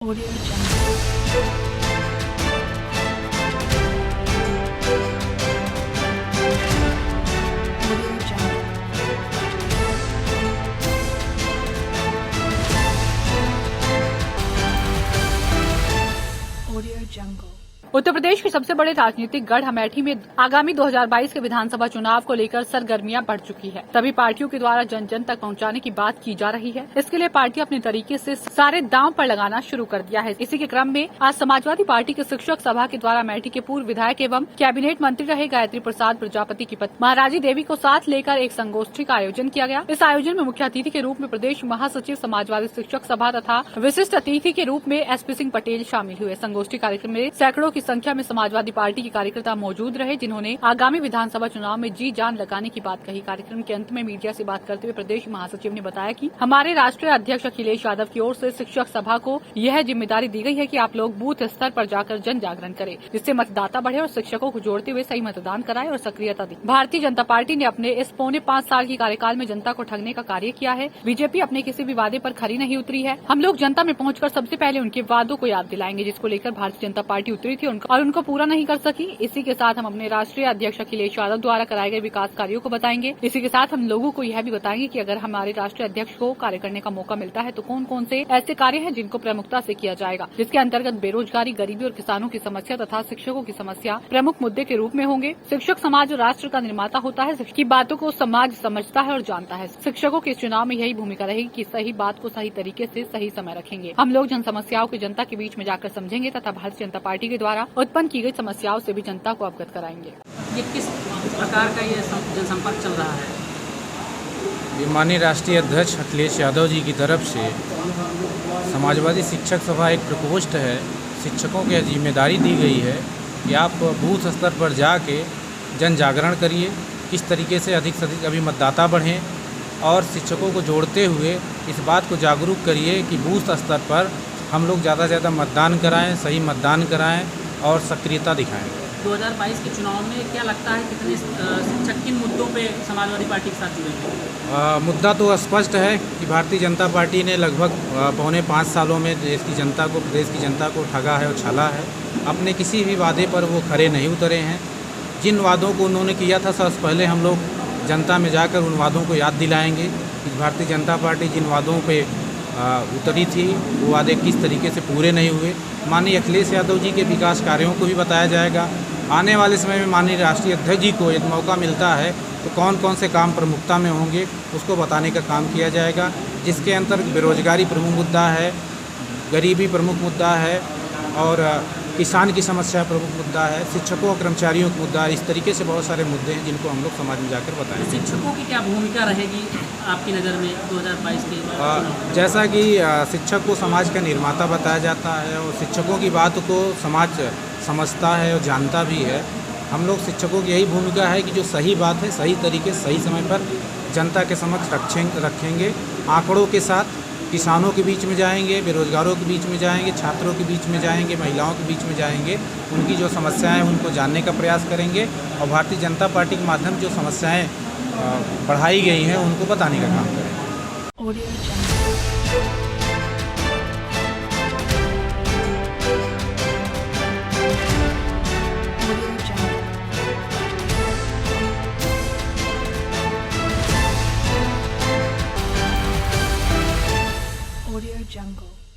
Audio Jungle. Audio Jungle. Audio Jungle. Uttar Pradesh के सबसे बड़े राजनीतिक गढ़ अमेठी में आगामी 2022 के विधानसभा चुनाव को लेकर सरगर्मियां बढ़ चुकी है। सभी पार्टियों के द्वारा जन जन तक पहुंचाने की बात की जा रही है। इसके लिए पार्टी अपने तरीके से सारे दांव पर लगाना शुरू कर दिया है। इसी के क्रम में आज समाजवादी पार्टी के शिक्षक सभा के द्वारा अमेठी के पूर्व विधायक एवं कैबिनेट मंत्री रहे गायत्री प्रसाद प्रजापति की पत्नी महाराजी देवी को साथ लेकर एक संगोष्ठी का आयोजन किया गया। इस आयोजन में मुख्य अतिथि के रूप में प्रदेश महासचिव समाजवादी शिक्षक सभा तथा विशिष्ट अतिथि के रूप में SP सिंह पटेल शामिल हुए। संगोष्ठी कार्यक्रम में सैकड़ों की संख्या में समाजवादी पार्टी के कार्यकर्ता मौजूद रहे, जिन्होंने आगामी विधानसभा चुनाव में जी जान लगाने की बात कही। कार्यक्रम के अंत में मीडिया से बात करते हुए प्रदेश महासचिव ने बताया कि हमारे राष्ट्रीय अध्यक्ष अखिलेश यादव की ओर से शिक्षक सभा को यह जिम्मेदारी दी गई है कि आप लोग बूथ स्तर पर जाकर जन जागरण करें, जिससे मतदाता बढ़े और शिक्षकों को जोड़ते हुए सही मतदान कराएं और सक्रियता दें। भारतीय जनता पार्टी ने अपने इस पौने 5 साल की कार्यकाल में जनता को ठगने का कार्य किया है। बीजेपी अपने किसी भी वादे पर खरी नहीं उतरी है। हम लोग जनता में पहुंचकर सबसे पहले उनके वादों को याद दिलाएंगे, जिसको लेकर भारतीय जनता पार्टी उतरी थी और उनको पूरा नहीं कर सकी। इसी के साथ हम अपने राष्ट्रीय अध्यक्ष अखिलेश यादव द्वारा कराए गए विकास कार्यों को बताएंगे। इसी के साथ हम लोगों को यह भी बताएंगे कि अगर हमारे राष्ट्रीय अध्यक्ष को कार्य करने का मौका मिलता है तो कौन कौन से ऐसे कार्य हैं जिनको प्रमुखता से किया जाएगा, जिसके अंतर्गत बेरोजगारी, गरीबी और किसानों की समस्या तथा शिक्षकों की समस्या प्रमुख मुद्दे के रूप में होंगे। शिक्षक समाज और राष्ट्र का निर्माता होता है, की बातों को समाज समझता है और जानता है। शिक्षकों के इस चुनाव में यही भूमिका रहेगी कि सही बात को सही तरीके से सही समय रखेंगे। हम लोग जन समस्याओं को जनता के बीच में जाकर समझेंगे तथा भारतीय जनता पार्टी के द्वारा उत्पन्न की गई समस्याओं से भी जनता को अवगत कराएंगे। ये किस प्रकार का ये जनसंपर्क चल रहा है? ये माननीय राष्ट्रीय अध्यक्ष अखिलेश यादव जी की तरफ से समाजवादी शिक्षक सभा एक प्रकोष्ठ है। शिक्षकों की जिम्मेदारी दी गई है कि आप बूथ स्तर पर जाके जन जागरण करिए, किस तरीके से अधिक अभी मतदाता बढ़ें और शिक्षकों को जोड़ते हुए इस बात को जागरूक करिए कि बूथ स्तर पर हम लोग ज़्यादा से ज़्यादा मतदान कराएं, सही मतदान कराएं और सक्रियता दिखाएं। 2022 के चुनाव में क्या लगता है कितने शिक्षक किन मुद्दों पे समाजवादी पार्टी के साथ जुड़ेंगे? मुद्दा तो स्पष्ट है कि भारतीय जनता पार्टी ने लगभग पौने 5 सालों में देश की जनता को, प्रदेश की जनता को ठगा है और छला है। अपने किसी भी वादे पर वो खरे नहीं उतरे हैं। जिन वादों को उन्होंने किया था सबसे पहले हम लोग जनता में जाकर उन वादों को याद दिलाएंगे कि भारतीय जनता पार्टी जिन वादों पे उतरी थी वो वादे किस तरीके से पूरे नहीं हुए। माननीय अखिलेश यादव जी के विकास कार्यों को भी बताया जाएगा। आने वाले समय में माननीय राष्ट्रीय अध्यक्ष जी को यदि मौका मिलता है तो कौन कौन से काम प्रमुखता में होंगे उसको बताने का काम किया जाएगा, जिसके अंतर्गत बेरोजगारी प्रमुख मुद्दा है, गरीबी प्रमुख मुद्दा है और किसान की समस्या प्रमुख मुद्दा है, शिक्षकों और कर्मचारियों का मुद्दा है। इस तरीके से बहुत सारे मुद्दे हैं जिनको हम लोग समाज में जाकर बताएंगे। शिक्षकों की क्या भूमिका रहेगी आपकी नज़र में 2022 के? जैसा कि शिक्षक को समाज का निर्माता बताया जाता है और शिक्षकों की बात को समाज समझता है और जानता भी है। हम लोग शिक्षकों की यही भूमिका है कि जो सही बात है सही तरीके सही समय पर जनता के समक्ष रखेंगे। आंकड़ों के साथ किसानों के बीच में जाएंगे, बेरोजगारों के बीच में जाएंगे, छात्रों के बीच में जाएंगे, महिलाओं के बीच में जाएंगे। उनकी जो समस्याएं हैं उनको जानने का प्रयास करेंगे और भारतीय जनता पार्टी के माध्यम जो समस्याएं बढ़ाई गई हैं उनको बताने का काम करेंगे। Audio Jungle.